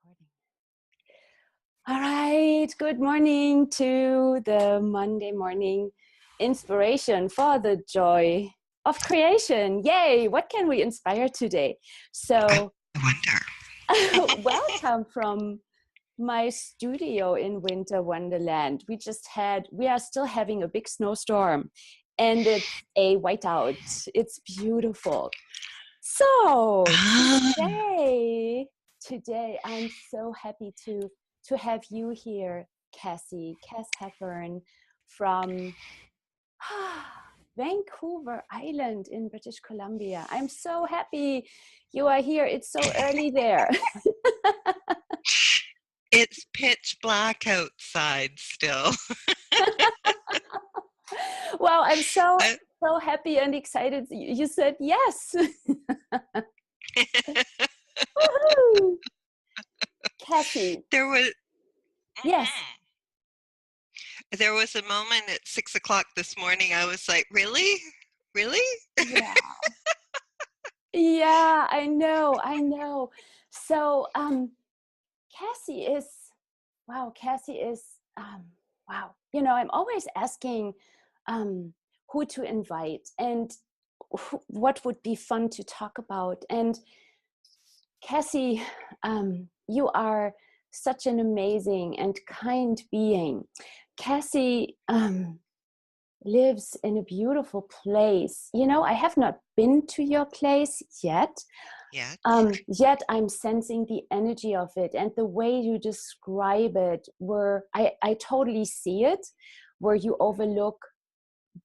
recording. All right, good morning to the Monday morning inspiration for the joy of creation. Yay, what can we inspire today? So, I wonder. welcome from my studio in Winter Wonderland. We are still having a big snowstorm and it's a whiteout. It's beautiful. So today I'm so happy to have you here, Cass Hepburn from Vancouver Island in British Columbia. I'm so happy you are here. It's so early there. It's pitch black outside still. Well, I'm so happy and excited. You said yes. Woohoo! Cassie. Yes. There was a moment at 6 o'clock this morning. I was like, really? Yeah. Yeah, I know. So, Cassie is, wow. You know, I'm always asking who to invite and what would be fun to talk about. And Cassie, you are such an amazing and kind being. Cassie lives in a beautiful place. You know, I have not been to your place yet. Yet I'm sensing the energy of it, and the way you describe it, where I totally see it, where you overlook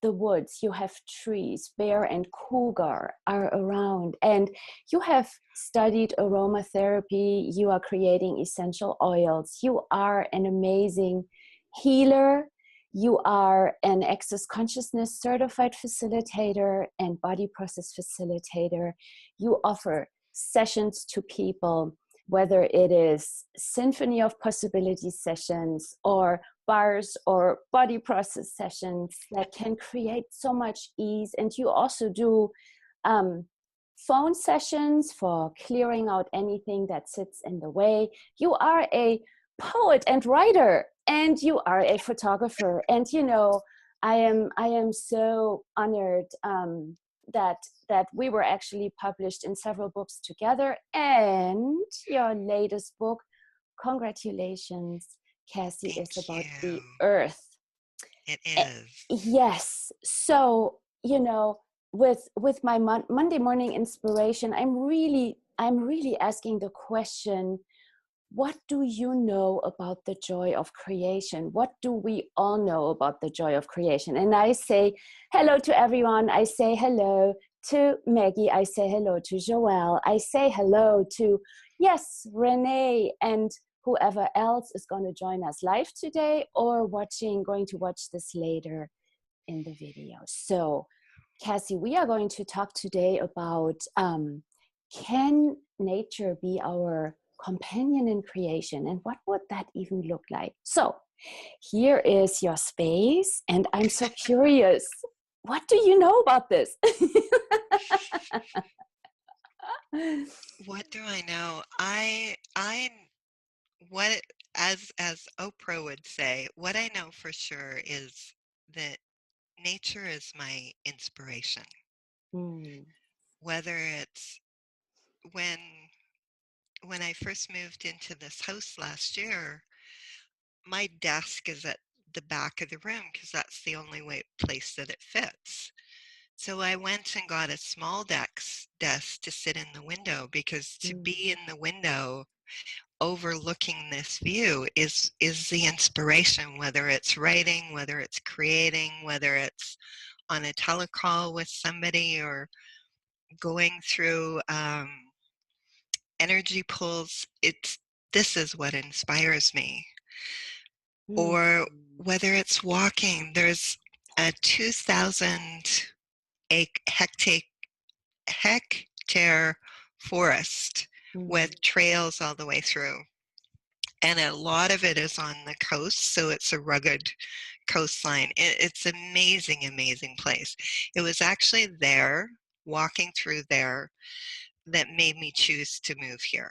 the woods, you have trees, bear and cougar are around, and you have studied aromatherapy, you are creating essential oils, you are an amazing healer, you are an access consciousness certified facilitator and body process facilitator. You offer sessions to people, whether it is symphony of possibility sessions or bars or body process sessions that can create so much ease. And you also do phone sessions for clearing out anything that sits in the way. You are a poet and writer, and you are a photographer. And you know, I am so honored that we were actually published in several books together. And your latest book, congratulations, Cassie, is about the earth. It is. Yes. So, you know, with my Monday morning inspiration, I'm really asking the question, what do you know about the joy of creation? What do we all know about the joy of creation? And I say hello to everyone. I say hello to Maggie. I say hello to Joelle. I say hello to, yes, Renee, and whoever else is going to join us live today or going to watch this later in the video. So, Cassie, we are going to talk today about can nature be our companion in creation, and what would that even look like? So here is your space, and I'm so curious, what do you know about this? What do I know? As Oprah would say, what I know for sure is that nature is my inspiration. Whether it's when I first moved into this house last year, my desk is at the back of the room because that's the only place that it fits. So I went and got a small desk to sit in the window, because to be in the window overlooking this view is the inspiration, whether it's writing, whether it's creating, whether it's on a telecall with somebody or going through energy pulls. This is what inspires me. Or whether it's walking, there's a 2,000 hectare forest with trails all the way through. And a lot of it is on the coast, so it's a rugged coastline. It's an amazing, amazing place. It was actually walking through there, that made me choose to move here.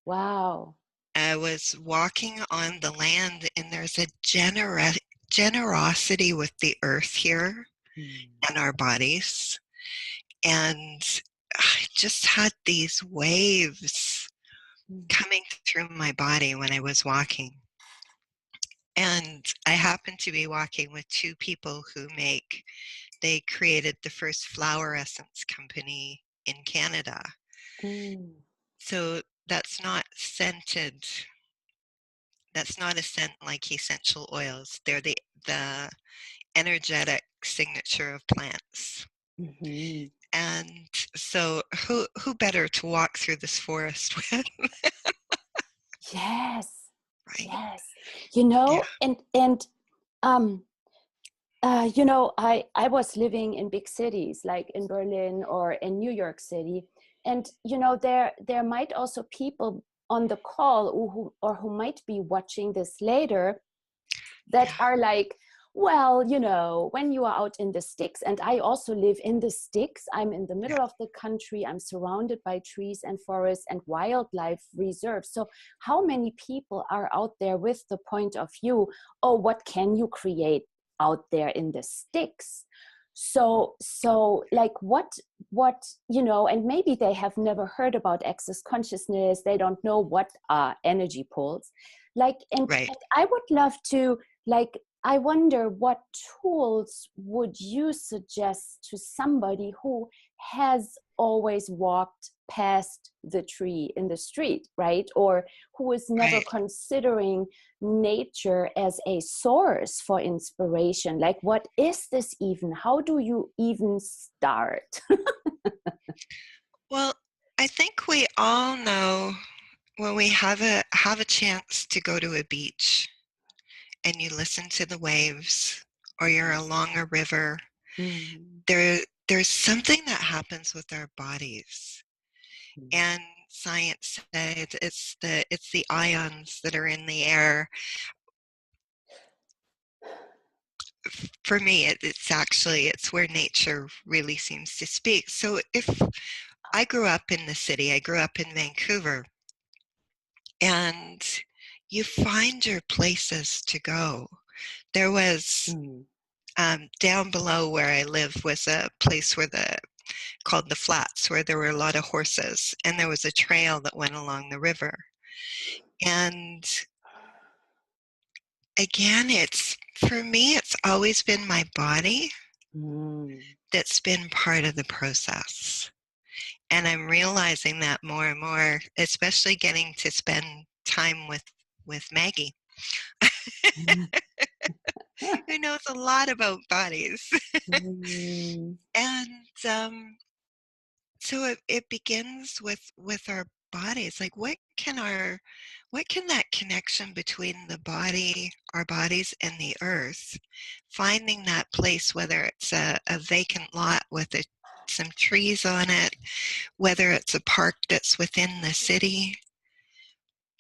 Wow. I was walking on the land, and there's a generosity with the earth here Mm. and our bodies. And I just had these waves Mm. coming through my body when I was walking. And I happened to be walking with two people they created the first flower essence company in Canada. Mm. So that's not a scent like essential oils. They're the energetic signature of plants. Mhm. And so who better to walk through this forest with, Yes, right? yes. Yeah. And um, I was living in big cities like in Berlin or in New York City, and there might also people on the call who might be watching this later that Yeah. are like, well, when you are out in the sticks, and I also live in the sticks, I'm in the Yeah. middle of the country, I'm surrounded by trees and forests and wildlife reserves. So how many people are out there with the point of view, oh, what can you create out there in the sticks? So like what and maybe they have never heard about access consciousness, they don't know what are energy poles, like, Right. and I would love to, like, I wonder what tools would you suggest to somebody who has always walked past the tree in the street, right? Or who is never Right. considering nature as a source for inspiration. Like, what is this even? How do you even start? Well, I think we all know when we have a chance to go to a beach and you listen to the waves, or you're along a river, Mm. there's something that happens with our bodies. And science says it's the ions that are in the air. For me, it's where nature really seems to speak. So if I grew up in the city, I grew up in Vancouver, and you find your places to go. There was Mm. down below where I live was a place called the Flats, where there were a lot of horses, and there was a trail that went along the river. And again, for me, it's always been my body Mm. that's been part of the process. And I'm realizing that more and more, especially getting to spend time with Maggie, Mm. who knows a lot about bodies. Mm. And so it begins with our bodies. Like, what can that connection between our bodies and the earth, finding that place, whether it's a vacant lot with some trees on it, whether it's a park that's within the city,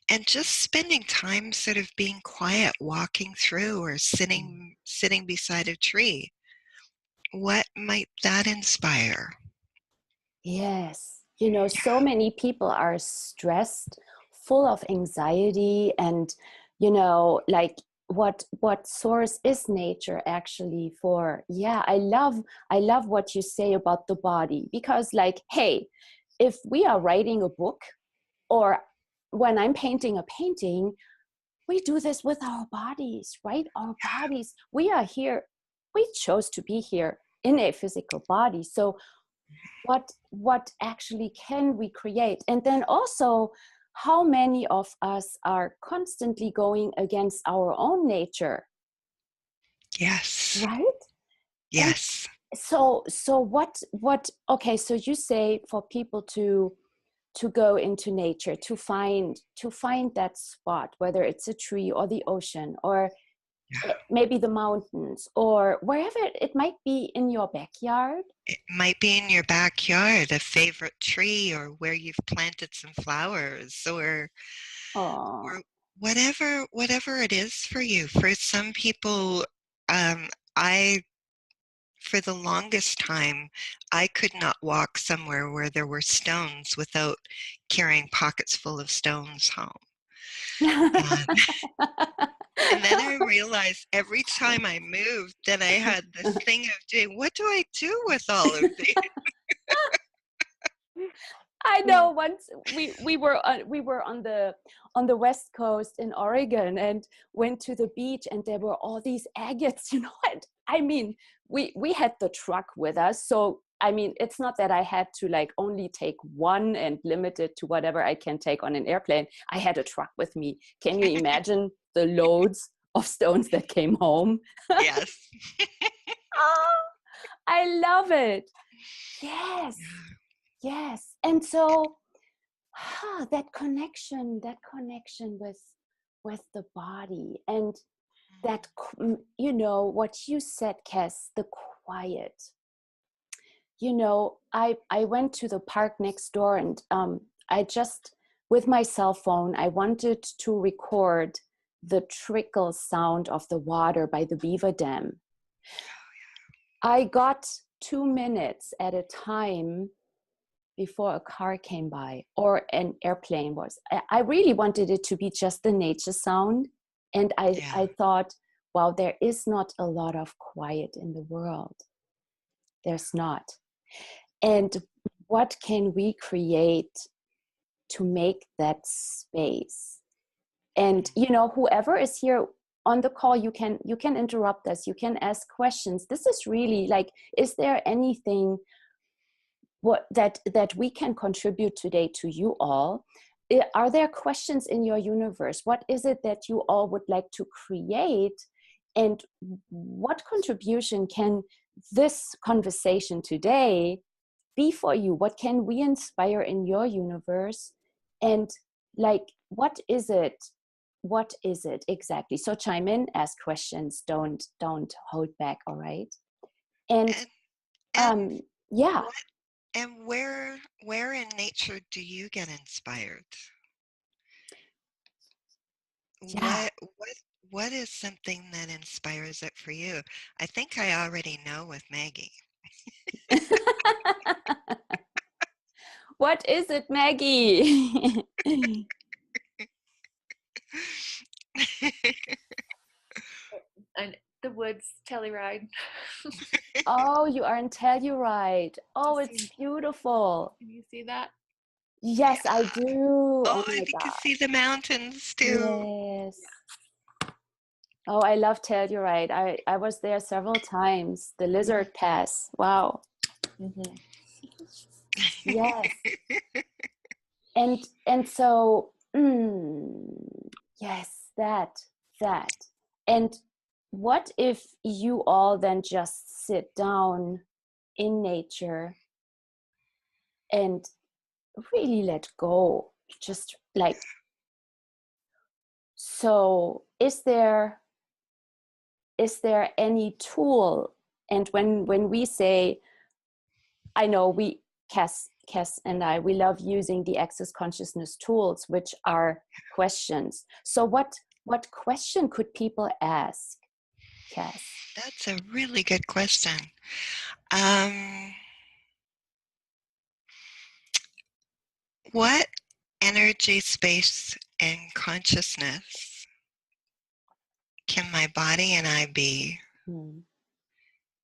and just spending time sort of being quiet, walking through, or sitting beside a tree. What might that inspire? Yes. So many people are stressed, full of anxiety, and, like, what source is nature actually for? Yeah, I love what you say about the body, because, like, hey, if we are writing a book, or when I'm painting a painting, we do this with our bodies, right? Our bodies, we are here, we chose to be here in a physical body. So what actually can we create? And then also, how many of us are constantly going against our own nature, Yes, right? And yes, so what okay, so you say for people to go into nature, to find that spot, whether it's a tree or the ocean, or yeah. maybe the mountains, or wherever it might be in your backyard. It might be in your backyard, a favorite tree, or where you've planted some flowers, or Oh. whatever it is for you. For some people, um, I for the longest time, I could not walk somewhere where there were stones without carrying pockets full of stones home. And, and then I realized every time I moved that I had this thing of doing, what do I do with all of these? I know. Once we were on the west coast in Oregon and went to the beach, and there were all these agates. You know what? I mean, we had the truck with us, so I mean, it's not that I had to like only take one and limit it to whatever I can take on an airplane. I had a truck with me. Can you imagine the loads of stones that came home? Yes. Oh, I love it. Yes. Yes. And so that connection with the body, and that, you know, what you said, Cass, the quiet. You know, I went to the park next door, and I just, with my cell phone, I wanted to record the trickle sound of the water by the beaver dam. I got 2 minutes at a time before a car came by or an airplane was. I really wanted it to be just the nature sound. And I thought, wow, there is not a lot of quiet in the world. There's not. And what can we create to make that space? And, you know, whoever is here on the call, you can interrupt us. You can ask questions. This is really like, is there anything that we can contribute today to you all? Are there questions in your universe? What is it that you all would like to create? And what contribution can this conversation today be for you? What can we inspire in your universe? And like, what is it? What is it exactly? So chime in, ask questions, don't hold back, all right? And yeah. What, and where in nature do you get inspired? Yeah. What is something that inspires it for you? I think I already know with Maggie. What is it, Maggie? And the woods Telluride. Oh, you are in Telluride. Oh, it's beautiful. Can you see that? Yes, I do. Oh my and you can God. see the mountains too. Yes. Oh, I love Telluride. I was there several times. The Lizard Pass. Wow. Mm-hmm. Yes. And so, yes, that. And what if you all then just sit down in nature and really let go? Just like, so is there any tool? And when we say, I know Cass and I, we love using the Access Consciousness tools, which are questions. So what question could people ask, Cass? That's a really good question. What energy, space, and consciousness can my body and I be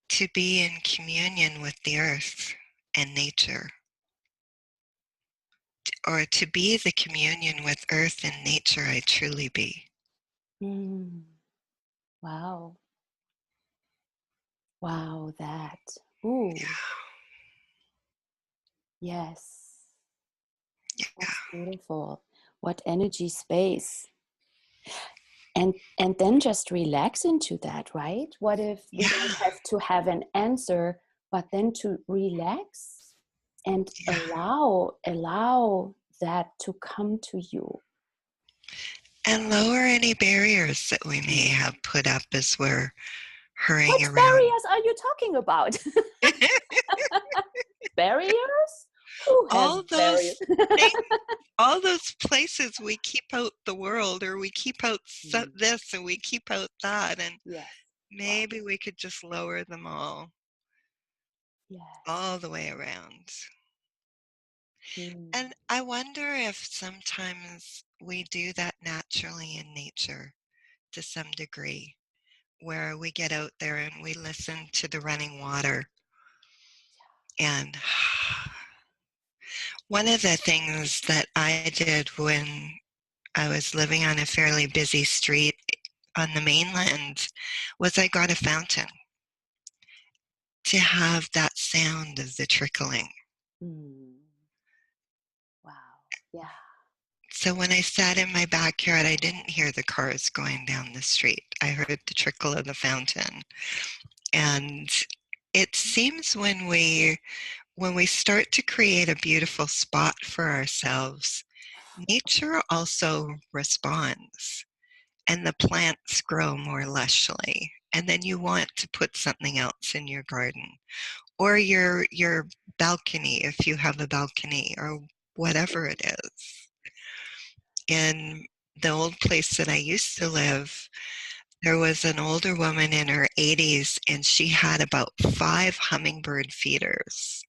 to be in communion with the earth and nature? Or to be the communion with earth and nature I truly be. Wow. Wow, that. Ooh. Yes. That's beautiful. What energy, space. And then just relax into that, right? What if we don't have to have an answer, but then to relax and allow that to come to you. And lower any barriers that we may have put up as we're hurrying Which around. barriers are you talking about? Barriers? Who has All those barriers? things, all those places we keep out the world, or we keep out this and we keep out that, and maybe we could just lower them all. All the way around. And I wonder if sometimes we do that naturally in nature to some degree, where we get out there and we listen to the running water. And one of the things that I did when I was living on a fairly busy street on the mainland was I got a fountain to have that sound of the trickling. Mm. Wow. Yeah. So when I sat in my backyard, I didn't hear the cars going down the street. I heard the trickle of the fountain. And it seems when we start to create a beautiful spot for ourselves, nature also responds, and the plants grow more lushly. And then you want to put something else in your garden or your balcony, if you have a balcony, or whatever it is. In the old place that I used to live, there was an older woman in her 80s, and she had about 5 hummingbird feeders.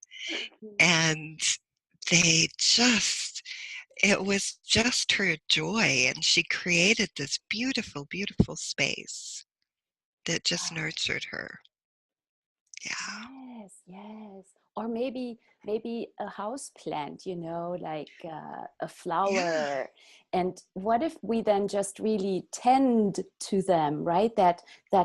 And they just, it was just her joy, and she created this beautiful, beautiful space that just Wow. nurtured her. Yeah. Yes, yes. Or maybe a house plant, you know, like a Yeah. flower. And what if we then just really tend to them, right? That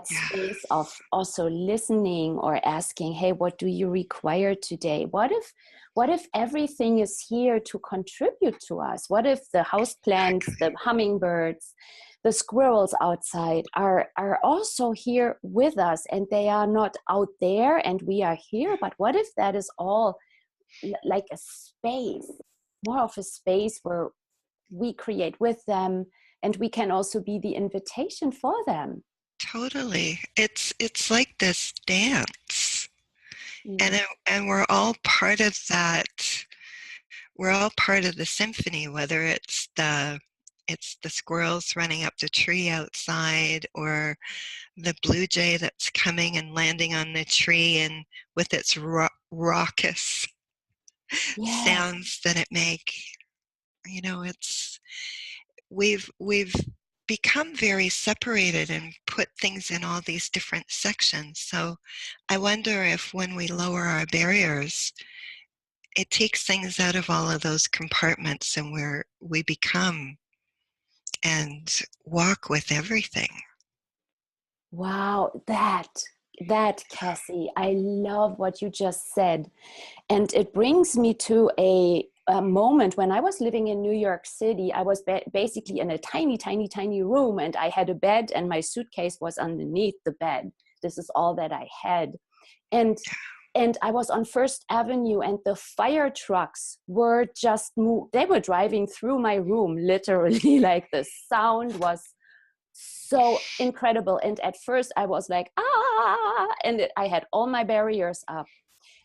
space of Yes. also listening or asking, hey, what do you require today? What if everything is here to contribute to us? What if the house plants, the Exactly. hummingbirds, the squirrels outside are also here with us, and they are not out there and we are here, but what if that is all like a space, more of a space where we create with them, and we can also be the invitation for them. Totally. It's like this dance. And Mm. and we're all part of that. We're all part of the symphony, whether it's the squirrels running up the tree outside, or the blue jay that's coming and landing on the tree and with its raucous Yes. sounds that it make. You know, it's we've become very separated and put things in all these different sections. So I wonder if when we lower our barriers, it takes things out of all of those compartments, and where we become and walk with everything. Wow, that Cassie, I love what you just said. And it brings me to a moment when I was living in New York City. I was basically in a tiny, tiny, tiny room, and I had a bed, and my suitcase was underneath the bed. This is all that I had. And I was on First Avenue, and the fire trucks were they were driving through my room, literally. Like the sound was so incredible. And at first I was like, and I had all my barriers up.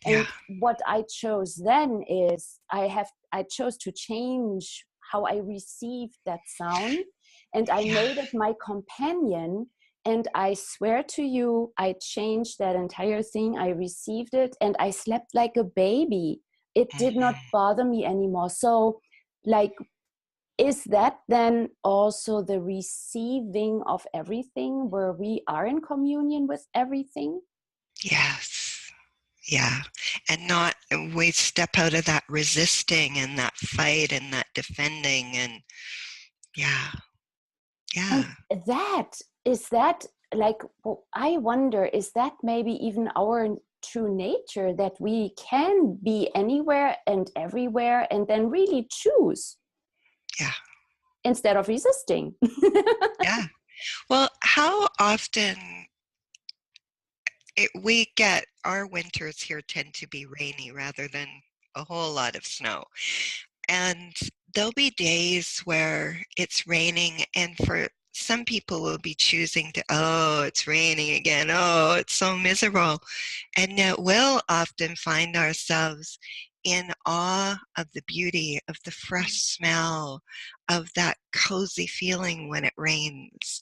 Yeah. And what I chose then is I chose to change how I received that sound, and I Yeah. made it my companion. And I swear to you, I changed that entire thing. I received it and I slept like a baby. It did not Mhm. bother me anymore. So, like, is that then also the receiving of everything, where we are in communion with everything? Yes. Yeah. And not, we step out of that resisting and that fight and that defending, and yeah. And Yeah. that like, I wonder, is that maybe even our true nature, that we can be anywhere and everywhere and then really choose Yeah. instead of resisting? Yeah. Well, how often we get, our winters here tend to be rainy rather than a whole lot of snow. And there'll be days where it's raining, and for some people will be choosing to, oh, it's raining again. Oh, it's so miserable. And yet we'll often find ourselves in awe of the beauty of the fresh smell, of that cozy feeling when it rains,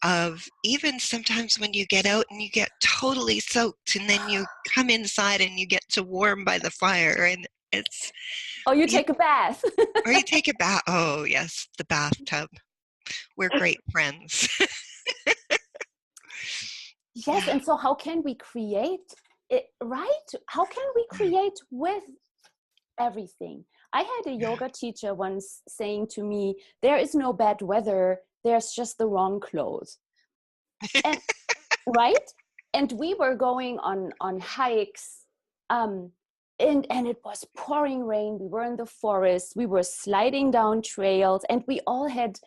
of even sometimes when you get out and you get totally soaked, and then you come inside and you get to warm by the fire, and It's, Oh, you yeah, take a bath. or you take a bath. Oh, yes, the bathtub. We're great friends. Yes, Yeah. and so how can we create it, right? How can we create with everything? I had a yoga teacher once saying to me, there is no bad weather, there's just the wrong clothes. And right? And we were going on hikes, and it was pouring rain. We were in the forest, we were sliding down trails, and we all had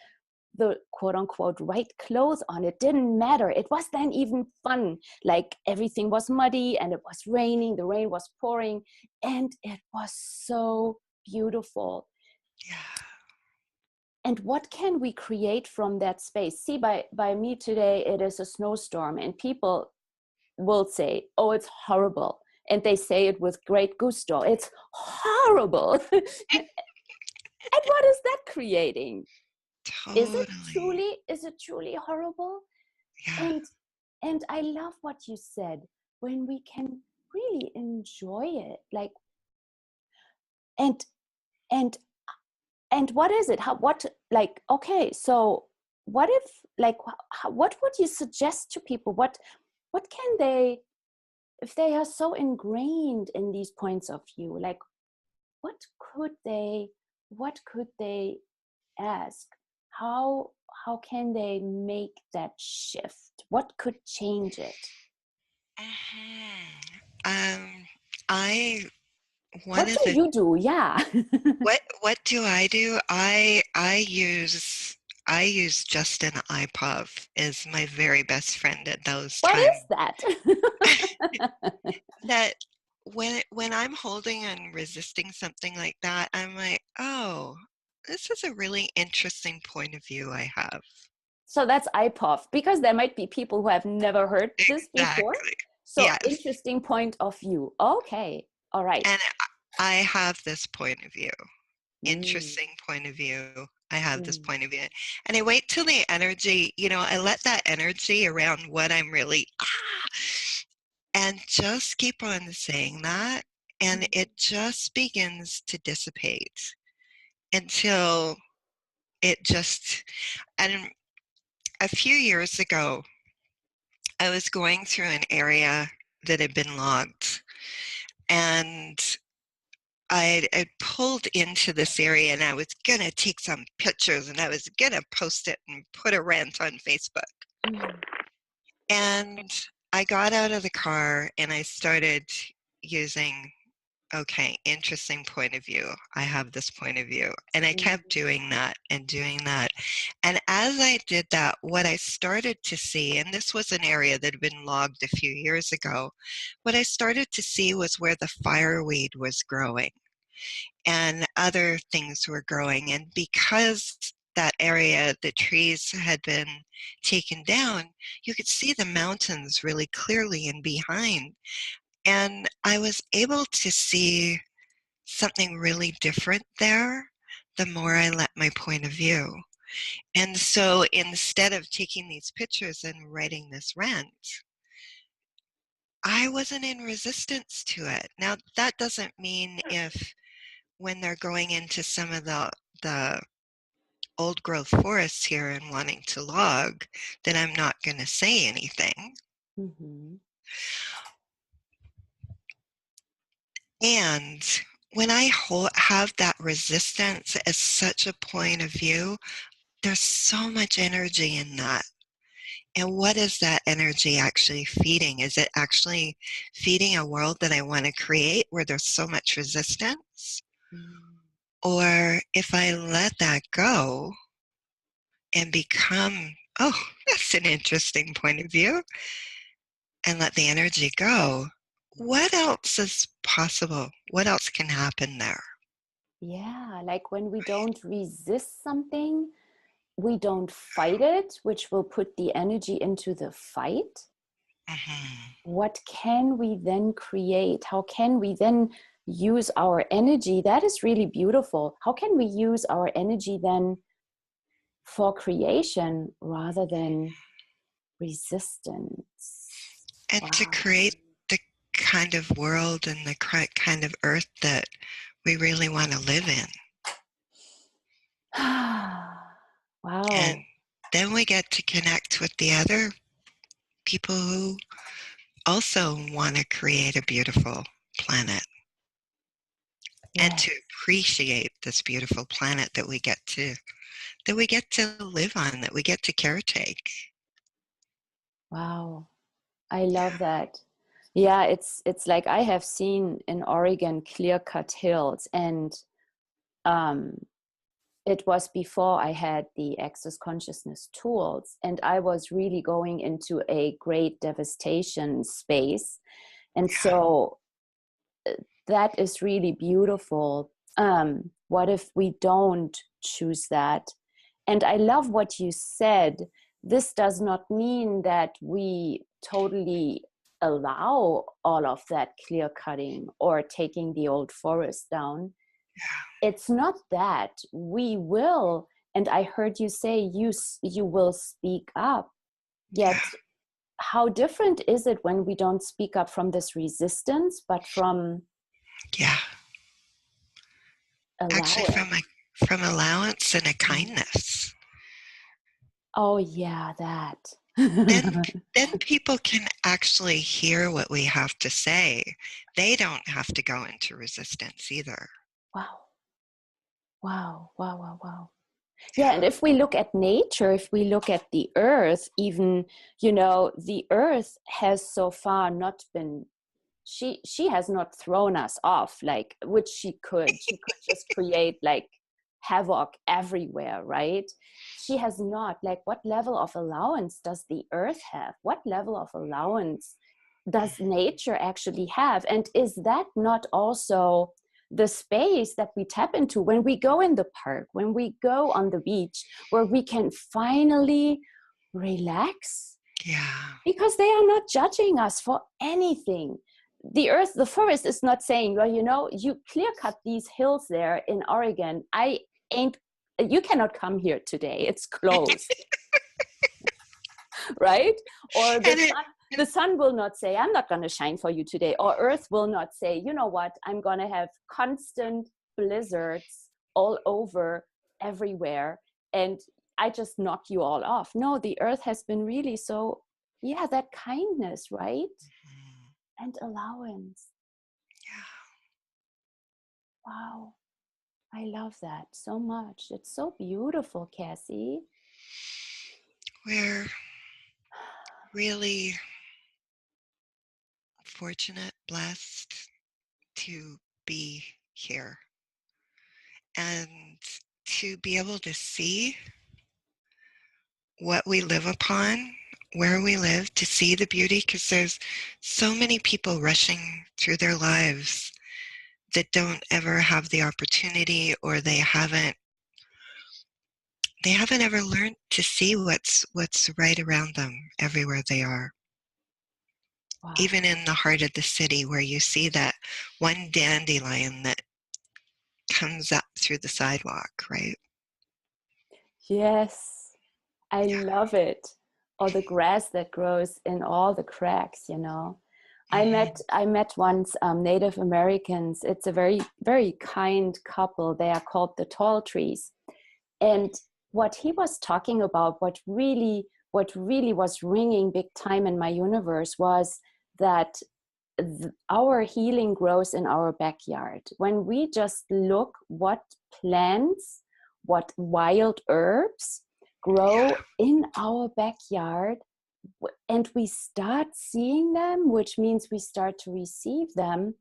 the quote unquote right clothes on. It didn't matter. It was then even fun. Like everything was muddy and it was raining, the rain was pouring, and it was so beautiful. Yeah. And what can we create from that space? See, by me today, it is a snowstorm, and people will say, oh, it's horrible. And they say it with great gusto. It's horrible. And what is that creating? Totally. Is it truly horrible? Yeah. And I love what you said, when we can really enjoy it. Like, and and and what is it? What, like, okay, so what if, like, what would you suggest to people? What can they, if they are so ingrained in these points of view, like, what could they ask? How can they make that shift? What could change it? Um, I one What of do the you do? Yeah. what do I do? I use just an iPov as my very best friend at those What times. is that? That when I'm holding and resisting something like that, I'm like, oh, this is a really interesting point of view I have. So that's IPOF, because there might be people who have never heard this before. Exactly. So Yes. interesting point of view. Okay. All right. And I have this point of view. Mm, Interesting point of view. I have this mm, point of view. And I wait till the energy, I let that energy around what I'm really, and just keep on saying that. And it just begins to dissipate until it just, and a few years ago, I was going through an area that had been logged, and I pulled into this area, and I was going to take some pictures, and I was going to post it and put a rant on Facebook. mm, And I got out of the car and I started using, okay, interesting point of view. I have this point of view. And I mm, kept doing that and doing that. And as I did that, what I started to see, and this was an area that had been logged a few years ago, what I started to see was where the fireweed was growing and other things were growing. And because that area, the trees had been taken down, you could see the mountains really clearly and behind. And I was able to see something really different there the more I let my point of view. And so instead of taking these pictures and writing this rant, I wasn't in resistance to it. Now, that doesn't mean if when they're going into some of the old growth forests here and wanting to log, that I'm not going to say anything. mhm, And when I have that resistance as such a point of view, there's so much energy in that. And what is that energy actually feeding? Is it actually feeding a world that I want to create where there's so much resistance? mm. Or if I let that go and become, oh, that's an interesting point of view, and let the energy go, what else is possible? What else can happen there? Yeah, like when we don't resist something, we don't fight it, which will put the energy into the fight. Mm-hmm. What can we then create? How can we then use our energy? That is really beautiful. How can we use our energy then for creation rather than resistance? And to Wow. create the kind of world and the kind of earth that we really want to live in. And Wow. then we get to connect with the other people who also want to create a beautiful planet and to Yes. appreciate this beautiful planet that we get to live on, that we get to caretake. Wow. I love that. Yeah, it's like I have seen in Oregon clear-cut hills, and it was before I had the access consciousness tools, and I was really going into a great devastation space. And so that is really beautiful. What if we don't choose that? And I love what you said. This does not mean that we totally allow all of that clear cutting or taking the old forest down. It's not that. We will, and I heard you say you will speak up. Yet how different is it when we don't speak up from this resistance, but from actually allowing? from allowance and a kindness. Oh yeah, that. Then people can actually hear what we have to say. They don't have to go into resistance either. Wow. Wow, wow, wow, wow. Yeah, and if we look at nature, if we look at the earth, even, the earth has so far not been, she has not thrown us off, like, which she could just create like havoc everywhere, right? She has not. Like, what level of allowance does the earth have? What level of allowance does nature actually have? And is that not also the space that we tap into when we go in the park, when we go on the beach, where we can finally relax? Yeah. Because they are not judging us for anything. The earth, the forest is not saying, well, you clear cut these hills there in Oregon. You cannot come here today. It's closed. Right? Or the sun will not say, I'm not going to shine for you today. Or earth will not say, you know what, I'm going to have constant blizzards all over everywhere, and I just knock you all off. No, the earth has been really so, that kindness, right? And allowance. Wow. I love that so much. It's so beautiful, Cassie. We're really fortunate, blessed to be here and to be able to see what we live upon, where we live, to see the beauty, because there's so many people rushing through their lives that don't ever have the opportunity, or they haven't ever learned to see what's right around them everywhere they are. Wow. Even in the heart of the city, where you see that one dandelion that comes up through the sidewalk, right? Yes, I love it. Or the grass that grows in all the cracks, I met once Native Americans. It's a very, very kind couple. They are called the Tall Trees. And what he was talking about, what really was ringing big time in my universe, was that our healing grows in our backyard. When we just look what plants, what wild herbs grow in our backyard, and we start seeing them, which means we start to receive them,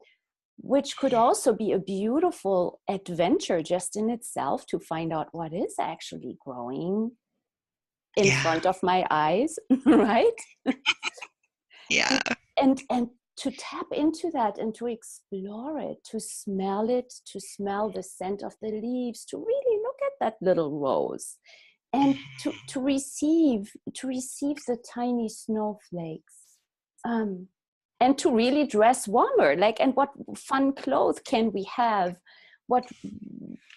which could also be a beautiful adventure just in itself, to find out what is actually growing in front of my eyes, right? Yeah. And to tap into that and to explore it, to smell the scent of the leaves, to really look at that little rose, and to receive the tiny snowflakes, and to really dress warmer. Like, and what fun clothes can we have?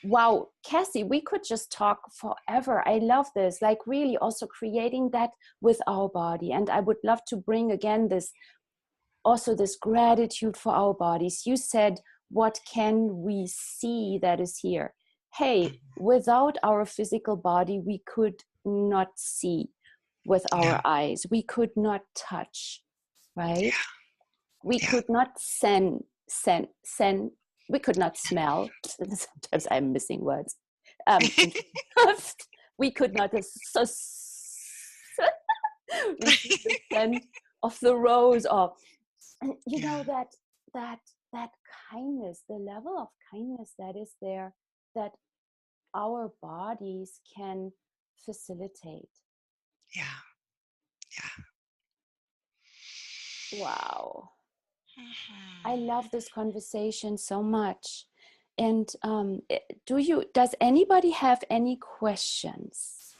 Wow, Cassie, we could just talk forever. I love this, like really also creating that with our body. And I would love to bring again this gratitude for our bodies. You said what can we see that is here? Hey, Mhm. without our physical body, we could not see with Yeah. our eyes. We could not touch, right? Yeah. We Yeah. could not we could not smell. Sometimes I'm missing words. We could not receive the scent of the rose, or you know, Yeah. that kindness, the level of kindness that is there, that our bodies can facilitate. Yeah. Yeah. Wow, I Mhm. love this conversation so much. And does anybody have any questions?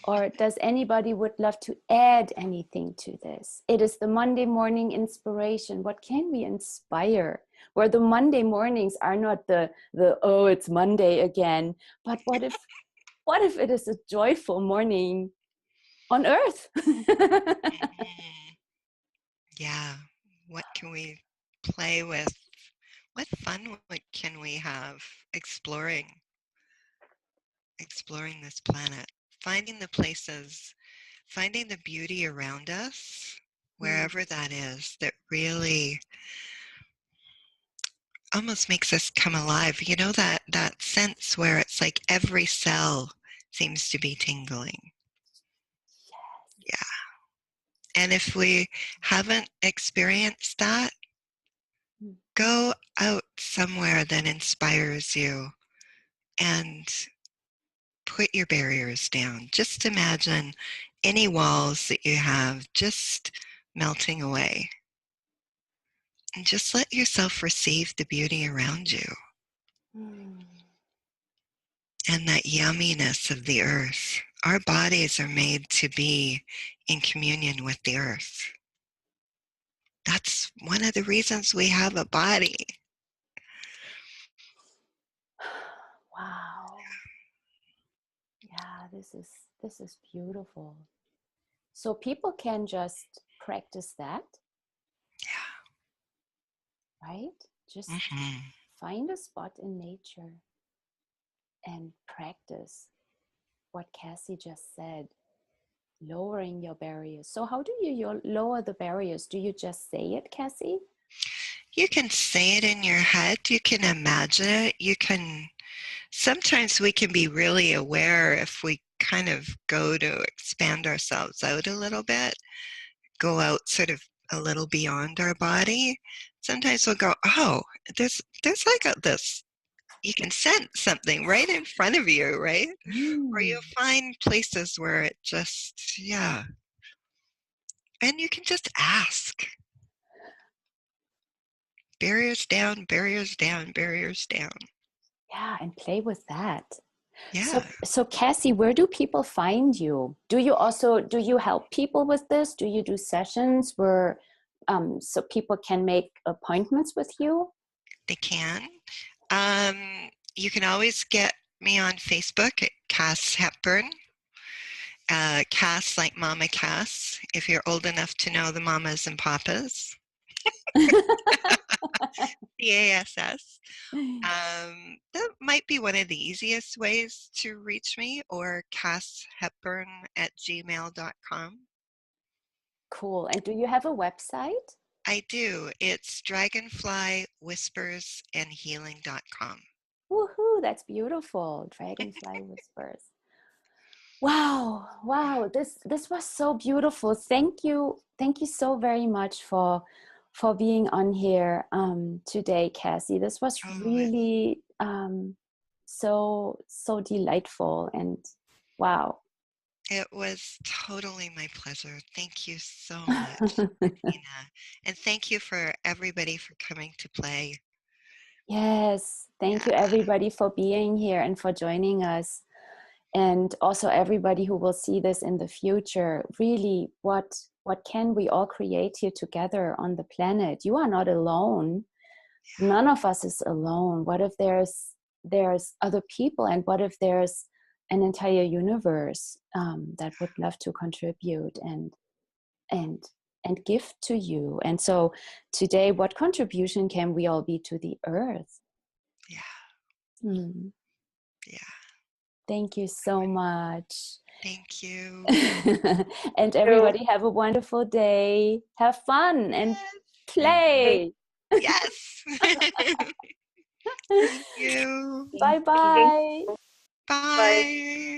Or does anybody would love to add anything to this? It is the Monday morning inspiration. What can we inspire? Where the Monday mornings are not the oh, it's Monday again, but what if it is a joyful morning on earth? Mhm. Yeah. What can we play with? What fun what can we have exploring this planet, finding the places, finding the beauty around us, wherever that is, that really almost makes us come alive. You know, that sense where it's like every cell seems to be tingling. Yeah. And if we haven't experienced that, go out somewhere that inspires you and put your barriers down. Just imagine any walls that you have just melting away. And just let yourself receive the beauty around you and that yumminess of the earth. Our bodies are made to be in communion with the earth. That's one of the reasons we have a body. Wow. Yeah, this is beautiful. So people can just practice that, right? Just Mm-hmm. find a spot in nature and practice what Cassie just said, lowering your barriers. So how do you lower the barriers? Do you just say it, Cassie? You can say it in your head. You can imagine it. You can, sometimes we can be really aware if we kind of go to expand ourselves out a little bit, go out sort of a little beyond our body. Sometimes we'll go, oh, there's like this, you can sense something right in front of you, right? Or you'll find places where it just, yeah. And you can just ask. Barriers down, barriers down, barriers down. Yeah, and play with that. Yeah. So Cassie, where do people find you? Do you help people with this? Do you do sessions where so people can make appointments with you? They can. You can always get me on Facebook at Cass Hepburn. Cass like Mama Cass, if you're old enough to know the mamas and papas. CASS. That might be one of the easiest ways to reach me, or casshepburn@gmail.com. Cool. And do you have a website? I do. It's dragonflywhispersandhealing.com. Woohoo, that's beautiful. Dragonfly Whispers. Wow, wow. This was so beautiful. Thank you. Thank you so very much for being on here today, Cassie. This was Oh, really so delightful, and wow. it was totally my pleasure. Thank you so much, Bettina. And thank you for everybody for coming to play. Yes, thank you Yeah. everybody for being here and for joining us. And also everybody who will see this in the future. Really, what can we all create here together on the planet? You are not alone. None of us is alone. What if there's other people, and what if there's an entire universe that would love to contribute and and gift to you. And so today, what contribution can we all be to the earth? Yeah. Yeah. Thank you so much. Thank you. And everybody have a wonderful day. Have fun and play. Yes. Thank you. Bye-bye. Bye.